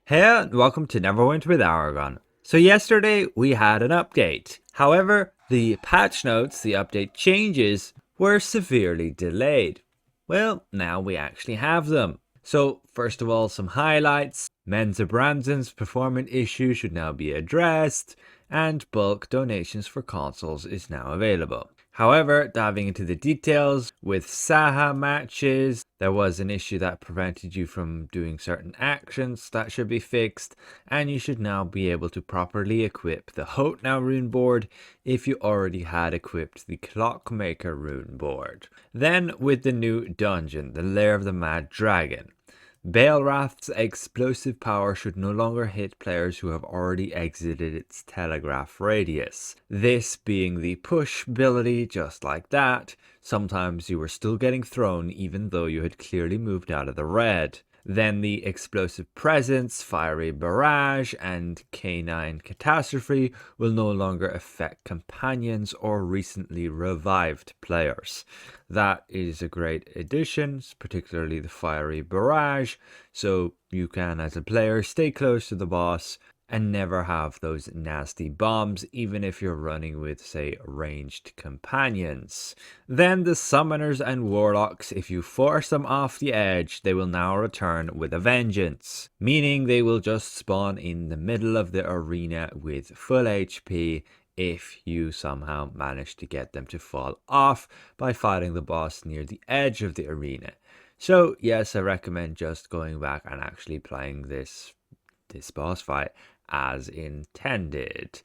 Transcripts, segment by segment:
Hey, and welcome to Neverwinter with Aragon. So yesterday we had an update. However, the patch notes, the update changes, were severely delayed. Well, now we actually have them. So first of all, some highlights. Menza Brandon's performance issue should now be addressed, and bulk donations for consoles is now available. However, diving into the details, with Saha matches, there was an issue that prevented you from doing certain actions that should be fixed, and you should now be able to properly equip the Hotnow rune board if you already had equipped the Clockmaker rune board. Then, with the new dungeon, the Lair of the Mad Dragon, Balerath's explosive power should no longer hit players who have already exited its telegraph radius. This being the push ability, just like that, sometimes you were still getting thrown even though you had clearly moved out of the red. Then the explosive presence, fiery barrage, and canine catastrophe will no longer affect companions or recently revived players. That is a great addition, particularly the fiery barrage, so you can, as a player, stay close to the boss and never have those nasty bombs, even if you're running with, say, ranged companions. Then the summoners and warlocks, if you force them off the edge, they will now return with a vengeance, meaning they will just spawn in the middle of the arena with full HP if you somehow manage to get them to fall off by fighting the boss near the edge of the arena. So yes, I recommend just going back and actually playing this boss fight as intended.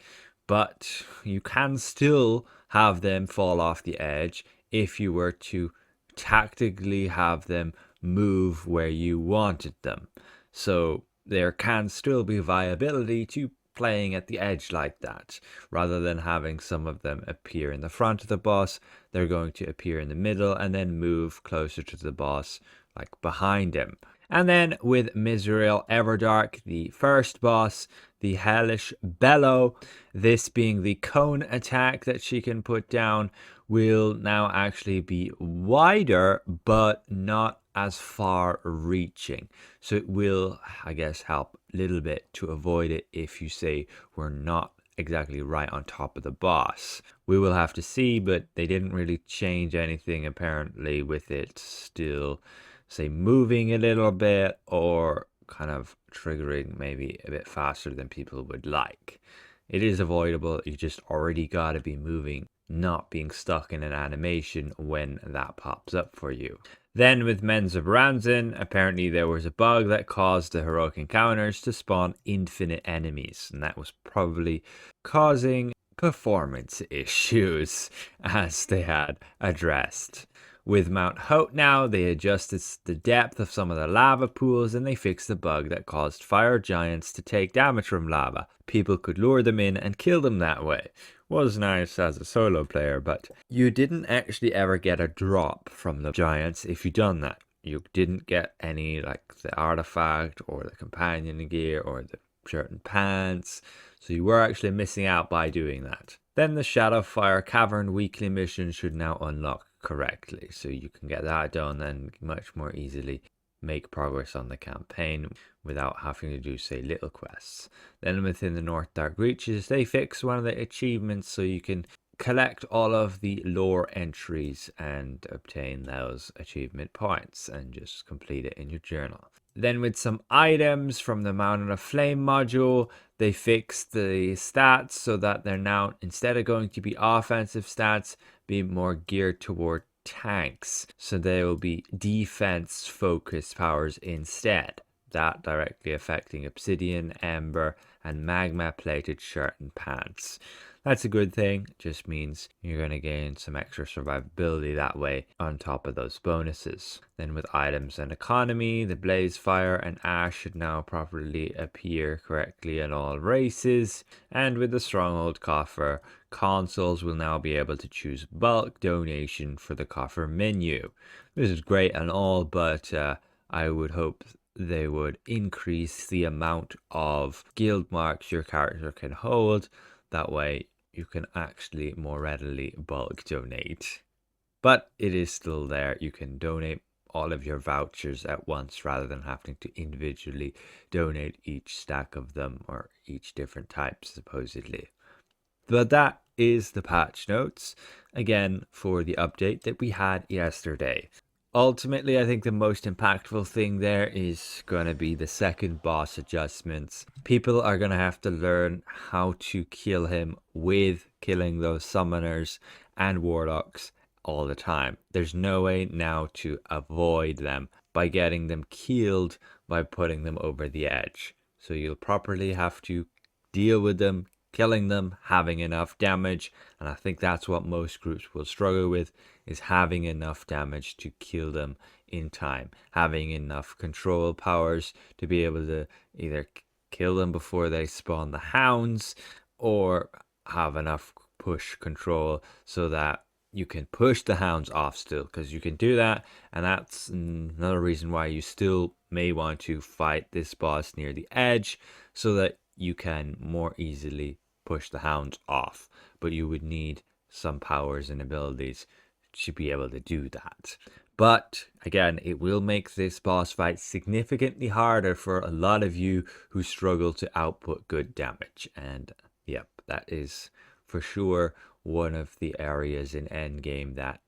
But you can still have them fall off the edge if you were to tactically have them move where you wanted them. So there can still be viability to playing at the edge like that. Rather than having some of them appear in the front of the boss, they're going to appear in the middle and then move closer to the boss, like behind him. And then with Mizrael Everdark, the first boss, the Hellish Bellow, this being the cone attack that she can put down, will now actually be wider but not as far reaching. So it will, I guess, help a little bit to avoid it if you say we're not exactly right on top of the boss. We will have to see, but they didn't really change anything apparently with it still, say, moving a little bit or kind of triggering maybe a bit faster than people would like. It is avoidable. You just already got to be moving, not being stuck in an animation when that pops up for you. Then with Menza Branson, apparently there was a bug that caused the heroic encounters to spawn infinite enemies, and that was probably causing performance issues as they had addressed. With Mount Hotnow, they adjusted the depth of some of the lava pools and they fixed the bug that caused fire giants to take damage from lava. People could lure them in and kill them that way. Was nice as a solo player, but you didn't actually ever get a drop from the giants if you done that. You didn't get any, like the artifact or the companion gear or the shirt and pants, so you were actually missing out by doing that. Then the Shadowfire Cavern weekly mission should now unlock correctly, so you can get that done and much more easily make progress on the campaign without having to do, say, little quests. Then within the North Dark Reaches, they fix one of the achievements so you can collect all of the lore entries and obtain those achievement points and just complete it in your journal. Then with some items from the Mountain of Flame module, they fixed the stats so that they're now, instead of going to be offensive stats, be more geared toward tanks. So they will be defense focused powers instead. That directly affecting Obsidian, Ember, and Magma plated shirt and pants. That's a good thing. It just means you're going to gain some extra survivability that way on top of those bonuses. Then with items and economy, the Blaze Fire and Ash should now properly appear correctly in all races. And with the Stronghold Coffer, consoles will now be able to choose bulk donation for the coffer menu. This is great and all, but I would hope they would increase the amount of guild marks your character can hold. That way you can actually more readily bulk donate. But it is still there. You can donate all of your vouchers at once rather than having to individually donate each stack of them or each different type supposedly. But that is the patch notes again for the update that we had yesterday. Ultimately, I think the most impactful thing there is going to be the second boss adjustments. People are going to have to learn how to kill him with killing those summoners and warlocks all the time. There's no way now to avoid them by getting them killed by putting them over the edge. So you'll properly have to deal with them, killing them, having enough damage, and I think that's what most groups will struggle with, is having enough damage to kill them in time, having enough control powers to be able to either kill them before they spawn the hounds, or have enough push control so that you can push the hounds off still, because you can do that, and that's another reason why you still may want to fight this boss near the edge so that you can more easily push the hounds off, but you would need some powers and abilities to be able to do that. But again, it will make this boss fight significantly harder for a lot of you who struggle to output good damage, and yep, that is for sure one of the areas in endgame that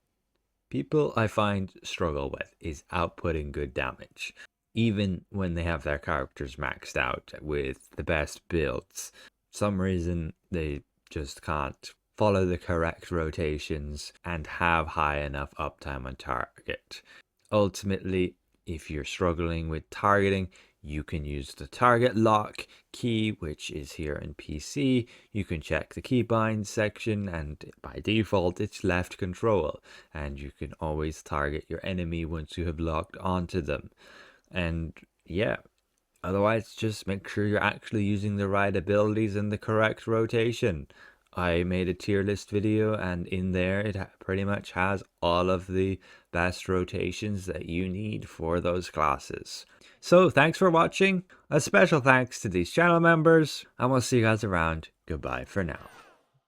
people I find struggle with, is outputting good damage. Even when they have their characters maxed out with the best builds, some reason they just can't follow the correct rotations and have high enough uptime on target. Ultimately, if you're struggling with targeting, you can use the target lock key, which is here in PC. You can check the keybind section, and by default it's left control, and you can always target your enemy once you have locked onto them. And yeah, otherwise just make sure you're actually using the right abilities and the correct rotation. I made a tier list video, and in there it pretty much has all of the best rotations that you need for those classes. So thanks for watching. A special thanks to these channel members, and we'll see you guys around. Goodbye for now.